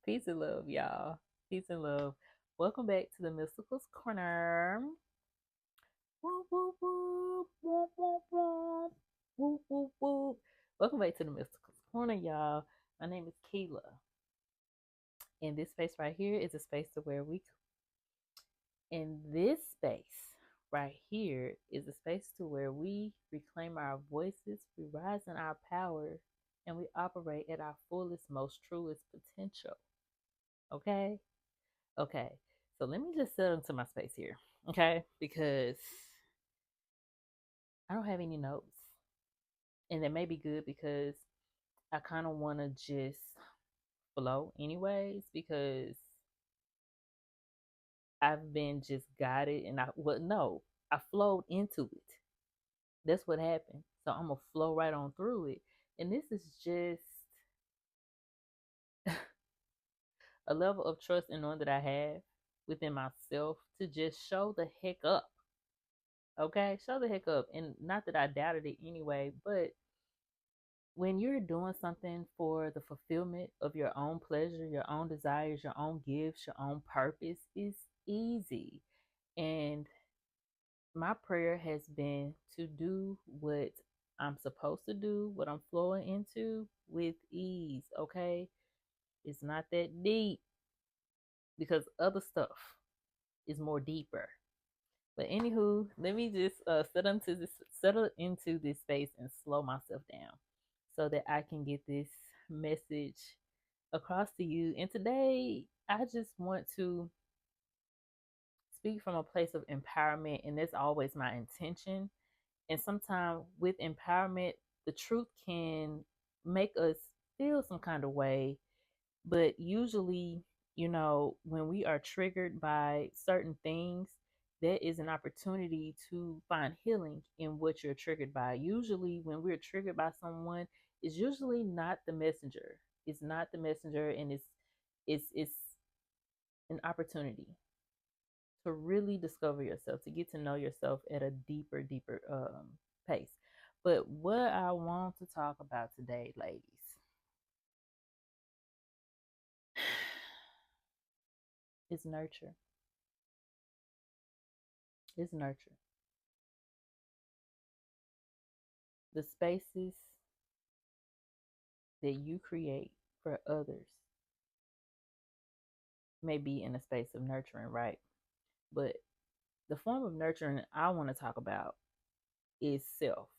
Peace and love, y'all. Peace and love. Welcome back to the Mysticals Corner. Whoop, whoop, whoop, whoop, whoop, whoop, whoop, whoop, whoop. Welcome back to the Mysticals Corner, y'all. My name is Keela. And this space right here is a space to where we, in this space right here, is a space to where we reclaim our voices, we rise in our power, and we operate at our fullest, most truest potential. Okay? Okay, so let me just settle into my space here, okay? Because I don't have any notes, and that may be good because I kind of want to just flow, anyways, because I've been just guided, and no, I flowed into it. That's what happened. So I'm gonna flow right on through it, and this is just a level of trust and knowing that I have within myself to just show the heck up. Okay, show the heck up, and not that I doubted it anyway, but when you're doing something for the fulfillment of your own pleasure, your own desires, your own gifts, your own purpose, it's easy. And my prayer has been to do what I'm supposed to do, what I'm flowing into with ease. Okay, it's not that deep because other stuff is more deeper. But anywho, let me just settle into this space and slow myself down so that I can get this message across to you. And today, I just want to speak from a place of empowerment, and that's always my intention. And sometimes with empowerment, the truth can make us feel some kind of way, but usually, when we are triggered by certain things, that is an opportunity to find healing in what you're triggered by. Usually, when we're triggered by someone, it's usually not the messenger. It's not the messenger, and it's an opportunity to really discover yourself, to get to know yourself at a deeper pace. But what I want to talk about today, ladies, is nurture. Is nurture. The spaces that you create for others may be in a space of nurturing, right? But the form of nurturing I want to talk about is self.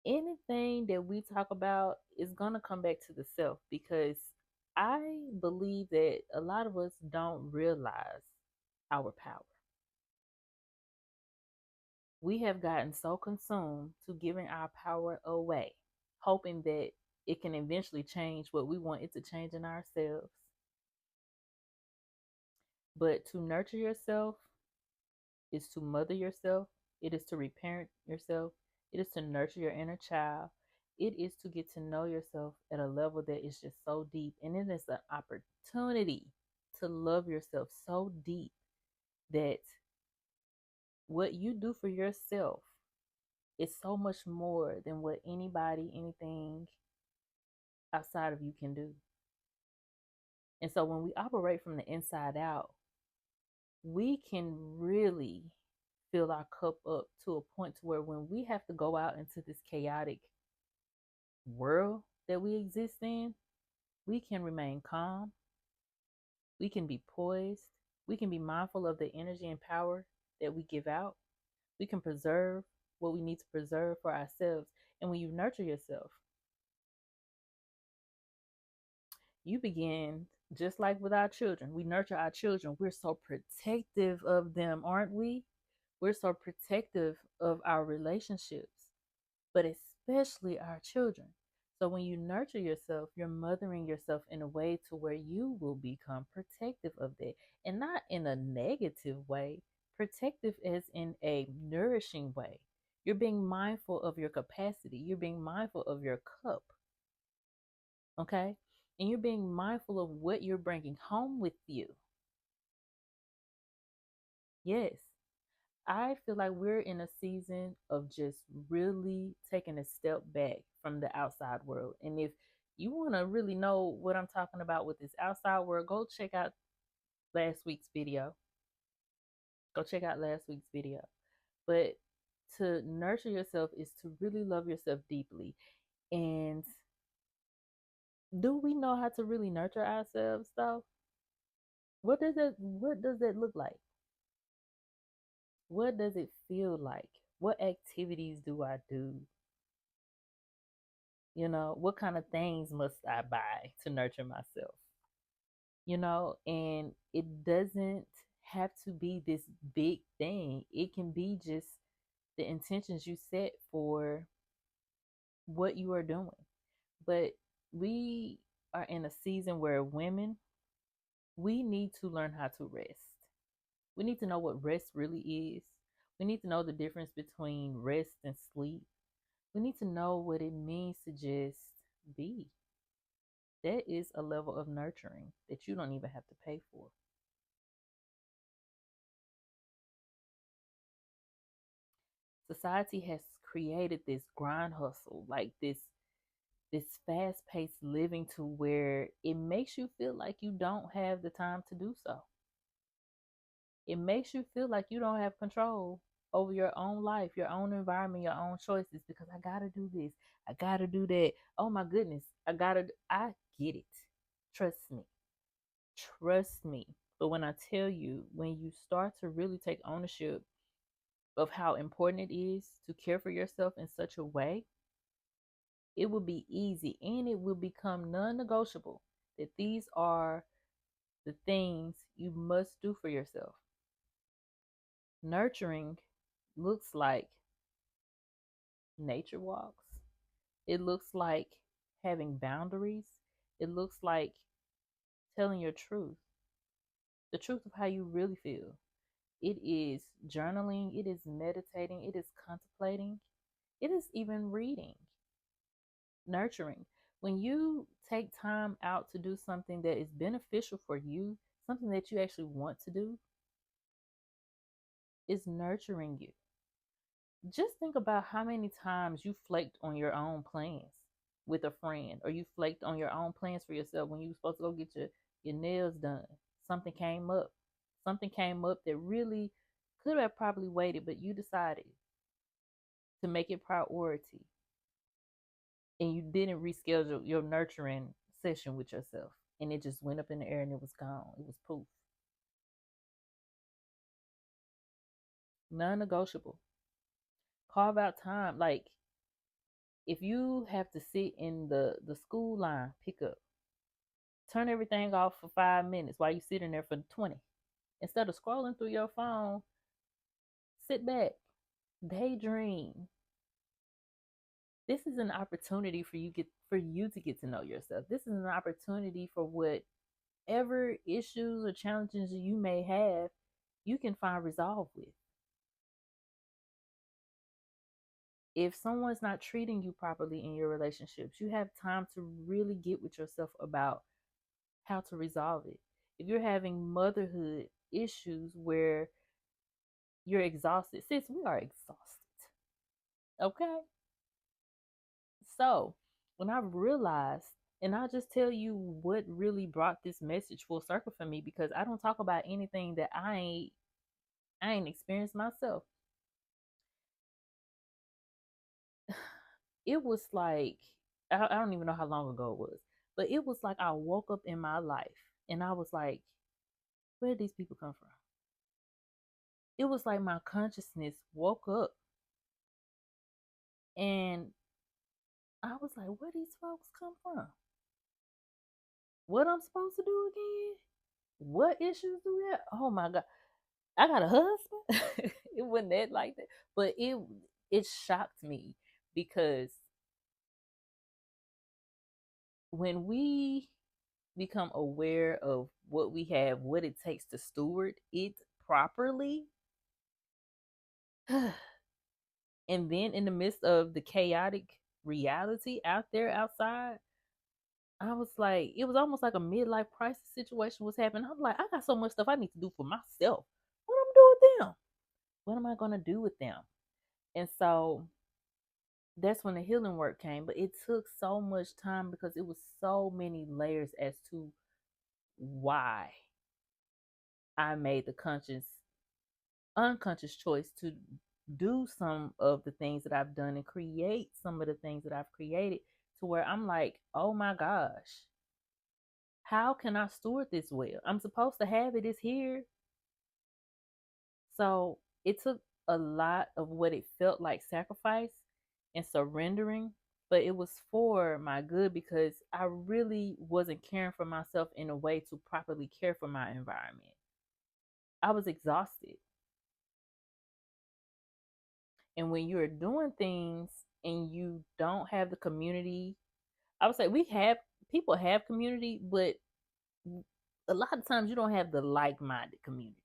Anything that we talk about is going to come back to the self because I believe that a lot of us don't realize our power. We have gotten so consumed to giving our power away, hoping that it can eventually change what we want it to change in ourselves. But to nurture yourself is to mother yourself, it is to reparent yourself, it is to nurture your inner child, it is to get to know yourself at a level that is just so deep. And it is an opportunity to love yourself so deep that what you do for yourself is so much more than what anybody, anything outside of you can do. And so when we operate from the inside out, we can really fill our cup up to a point to where when we have to go out into this chaotic world that we exist in, we can remain calm, we can be poised, we can be mindful of the energy and power that we give out, we can preserve what we need to preserve for ourselves. And when you nurture yourself, you begin just like with our children. We nurture our children. We're so protective of them, aren't we? We're so protective of our relationships, but especially our children. So when you nurture yourself, you're mothering yourself in a way to where you will become protective of that, and not in a negative way, protective as in a nourishing way. You're being mindful of your capacity. You're being mindful of your cup. Okay? And you're being mindful of what you're bringing home with you. Yes. I feel like we're in a season of just really taking a step back from the outside world. And if You want to really know what I'm talking about with this outside world, go check out last week's video. Go check out last week's video. But to nurture yourself is to really love yourself deeply. And do we know how to really nurture ourselves though? What does that look like? What does it feel like? What activities do I do? What kind of things must I buy to nurture myself? And it doesn't have to be this big thing. It can be just the intentions you set for what you are doing. But we are in a season where women, we need to learn how to rest. We need to know what rest really is. We need to know the difference between rest and sleep. We need to know what it means to just be. That is a level of nurturing that you don't even have to pay for. Society has created this grind hustle, like this fast-paced living to where it makes you feel like you don't have the time to do so. It makes you feel like you don't have control over your own life, your own environment, your own choices because I got to do this. I got to do that. Oh my goodness. I get it. Trust me. Trust me. But when I tell you, when you start to really take ownership of how important it is to care for yourself in such a way, it will be easy and it will become non negotiable that these are the things you must do for yourself. Nurturing looks like nature walks, it looks like having boundaries, it looks like telling your truth, the truth of how you really feel. It is journaling, it is meditating, it is contemplating, it is even reading. Nurturing. When you take time out to do something that is beneficial for you, something that you actually want to do, is nurturing you. Just think about how many times you flaked on your own plans with a friend, or you flaked on your own plans for yourself when you were supposed to go get your nails done. Something came up. Something came up that really could have probably waited, but you decided to make it priority and you didn't reschedule your nurturing session with yourself. And it just went up in the air and it was gone. It was poof. Non negotiable. Carve out time. Like if you have to sit in the school line, pick up, turn everything off for 5 minutes while you sitting there for 20. Instead of scrolling through your phone, sit back, daydream. This is an opportunity for you to get to know yourself. This is an opportunity for whatever issues or challenges you may have, you can find resolve with. If someone's not treating you properly in your relationships, you have time to really get with yourself about how to resolve it. If you're having motherhood issues where you're exhausted, sis, we are exhausted. Okay? So, when I realized, and I'll just tell you what really brought this message full circle for me because I don't talk about anything that I ain't experienced myself. It was like I don't even know how long ago it was, but it was like I woke up in my life and I was like, where did these people come from? It was like my consciousness woke up and I was like, where these folks come from? What I'm supposed to do again? What issues do we have? Oh my God. I got a husband. It wasn't that like that. But it shocked me because when we become aware of what we have, what it takes to steward it properly, and then in the midst of the chaotic reality out there outside, I was like, it was almost like a midlife crisis situation was happening. I'm like, I got so much stuff I need to do for myself. What am I doing with them? What am I gonna do with them? And so that's when the healing work came. But it took so much time because it was so many layers as to why I made the unconscious choice to do some of the things that I've done and create some of the things that I've created, to where I'm like, oh my gosh, how can I steward this well? I'm supposed to have it, it's here. So it took a lot of what it felt like sacrifice and surrendering, but it was for my good because I really wasn't caring for myself in a way to properly care for my environment. I was exhausted. And when you're doing things and you don't have the community, I would say we have people have community, but a lot of times you don't have the like-minded community.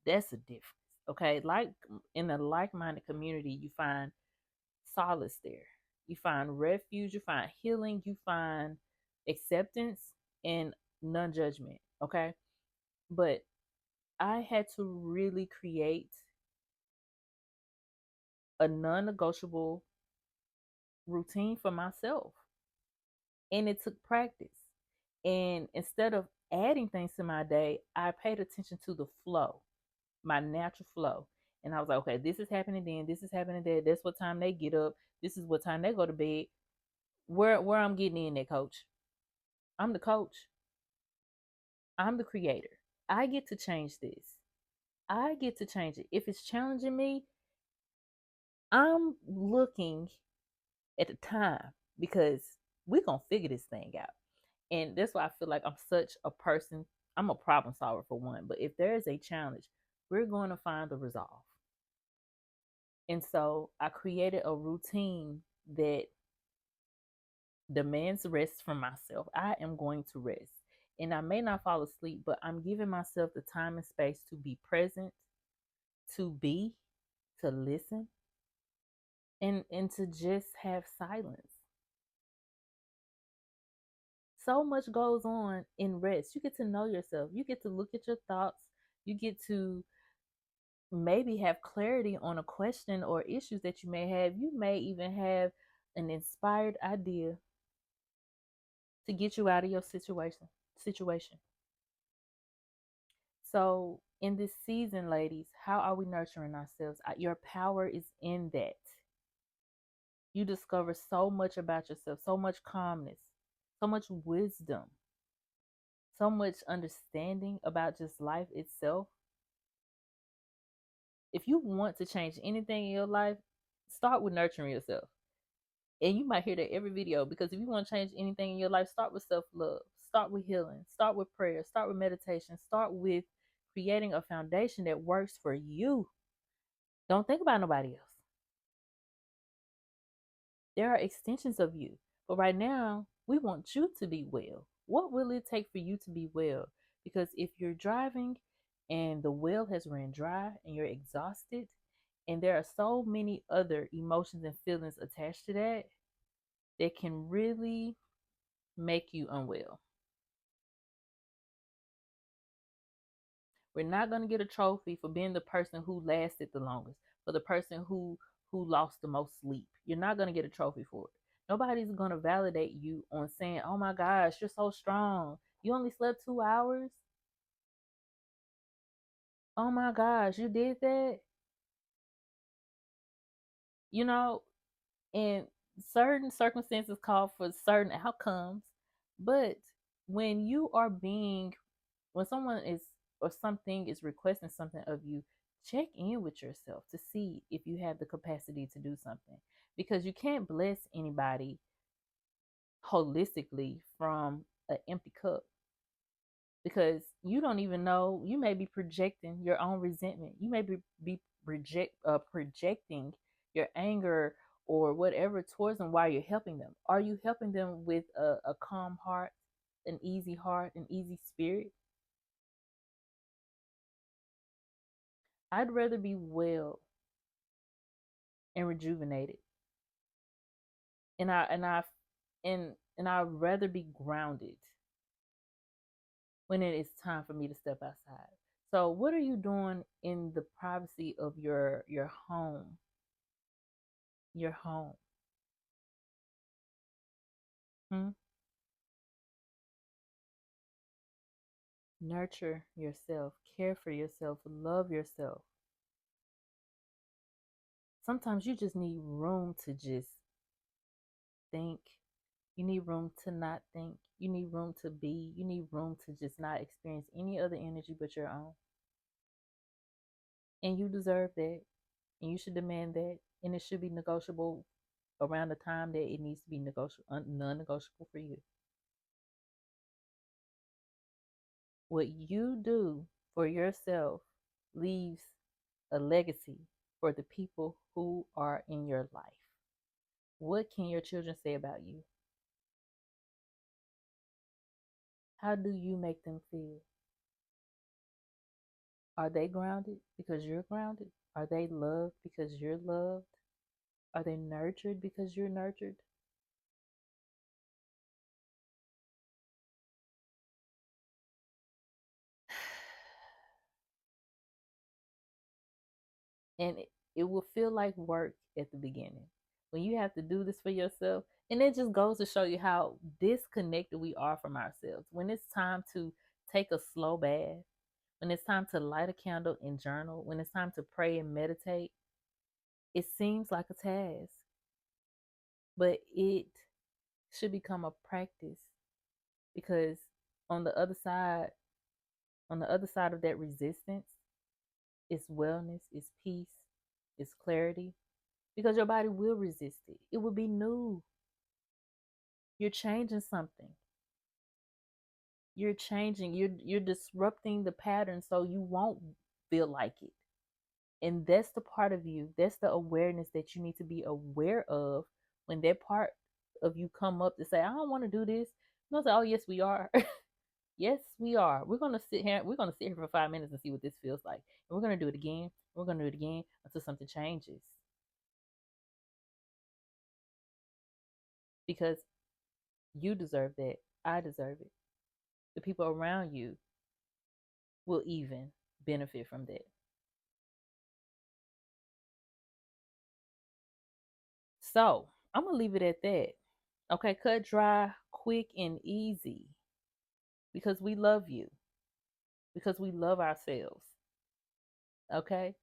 That's a difference. Okay. Like in a like-minded community, you find solace there. You find refuge, you find healing, you find acceptance and non-judgment. Okay. But I had to really create a non-negotiable routine for myself. And it took practice. And instead of adding things to my day, I paid attention to the flow, my natural flow. And I was like, okay, this is happening then, this is happening there. That's what time they get up. This is what time they go to bed. Where I'm getting in there, coach. I'm the coach. I'm the creator. I get to change this. I get to change it. If it's challenging me, I'm looking at the time because we're going to figure this thing out. And that's why I feel like I'm such a person. I'm a problem solver for one, but if there is a challenge, we're going to find the resolve. And so I created a routine that demands rest from myself. I am going to rest. And I may not fall asleep, but I'm giving myself the time and space to be present, to be, to listen, and to just have silence. So much goes on in rest. You get to know yourself. You get to look at your thoughts. You get to maybe have clarity on a question or issues that you may have. You may even have an inspired idea to get you out of your situation. So in this season, ladies, how are we nurturing ourselves? Your power is in that. You discover so much about yourself, so much calmness, so much wisdom, so much understanding about just life itself. If you want to change anything in your life, start with nurturing yourself. And you might hear that every video, because if you want to change anything in your life, start with self-love, start with healing, start with prayer, start with meditation, start with creating a foundation that works for you. Don't think about nobody else. There are extensions of you, but right now we want you to be well. What will it take for you to be well? Because if you're driving and the well has ran dry and you're exhausted, and there are so many other emotions and feelings attached to that that can really make you unwell. We're not going to get a trophy for being the person who lasted the longest, for the person who lost the most sleep. You're not going to get a trophy for it. Nobody's going to validate you on saying, "Oh my gosh, you're so strong. You only slept 2 hours? Oh my gosh, you did that?" You know, and certain circumstances call for certain outcomes, but when you are being when someone is or something is requesting something of you, check in with yourself to see if you have the capacity to do something, because you can't bless anybody holistically from an empty cup, because you don't even know. You may be projecting your own resentment. You may be projecting your anger or whatever towards them while you're helping them. Are you helping them with a calm heart, an easy spirit? I'd rather be well and rejuvenated, and I'd rather be grounded when it is time for me to step outside. So what are you doing in the privacy of your home? Your home. Hmm? Nurture yourself, care for yourself, love yourself. Sometimes you just need room to just think. You need room to not think. You need room to be. You need room to just not experience any other energy but your own. And you deserve that. And you should demand that. And it should be negotiable around the time that it needs to be negotiable, non-negotiable for you. What you do for yourself leaves a legacy for the people who are in your life. What can your children say about you? How do you make them feel? Are they grounded because you're grounded? Are they loved because you're loved? Are they nurtured because you're nurtured? And it will feel like work at the beginning when you have to do this for yourself. And it just goes to show you how disconnected we are from ourselves. When it's time to take a slow bath, when it's time to light a candle and journal, when it's time to pray and meditate, it seems like a task, but it should become a practice because on the other side, on the other side of that resistance, is wellness, is peace, is clarity, because your body will resist it. It will be new. You're changing something. You're changing. You're disrupting the pattern so you won't feel like it. And that's the part of you. That's the awareness that you need to be aware of when that part of you come up to say, "I don't want to do this." No, say, "Oh, yes, we are." Yes, we are. We're gonna sit here. We're gonna sit here for 5 minutes and see what this feels like, and we're gonna do it again. We're gonna do it again until something changes. Because you deserve that. I deserve it. The people around you will even benefit from that. So I'm gonna leave it at that. Okay, cut dry, quick and easy. Because we love you. Because we love ourselves. Okay?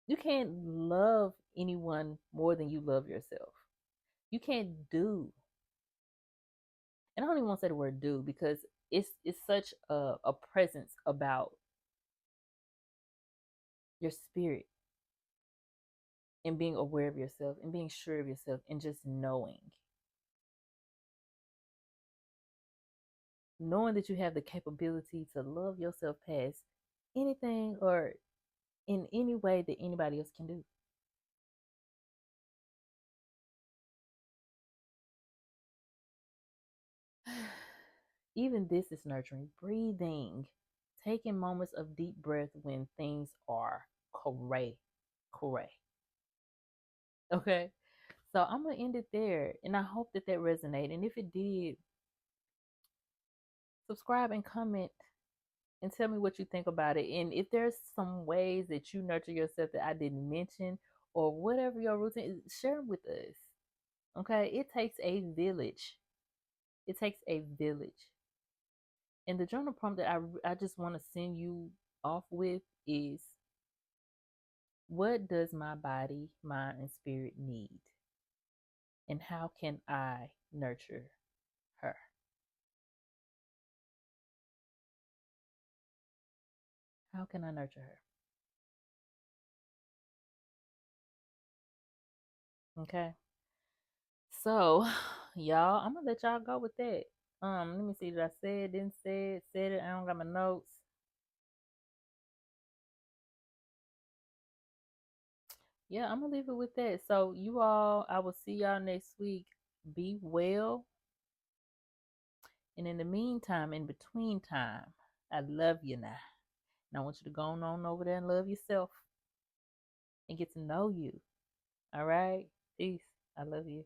You can't love anyone more than you love yourself. You can't do, and I don't even want to say the word do because it's such a presence about your spirit and being aware of yourself and being sure of yourself and just knowing that you have the capability to love yourself past anything or in any way that anybody else can do. Even this is nurturing. Breathing, taking moments of deep breath when things are correct. Correct. Okay. So I'm going to end it there. And I hope that that resonated. And if it did, subscribe and comment and tell me what you think about it. And if there's some ways that you nurture yourself that I didn't mention or whatever your routine is, share them with us. Okay. It takes a village. It takes a village. And the journal prompt that I just want to send you off with is, what does my body, mind, and spirit need? And how can I nurture her? How can I nurture her? Okay. So, y'all, I'm gonna let y'all go with that. Let me see. Did I say it? Didn't say it? Said it? I don't got my notes. Yeah, I'm gonna leave it with that. So, you all, I will see y'all next week. Be well. And in the meantime, in between time, I love you now. And I want you to go on over there and love yourself and get to know you. All right? Peace. I love you.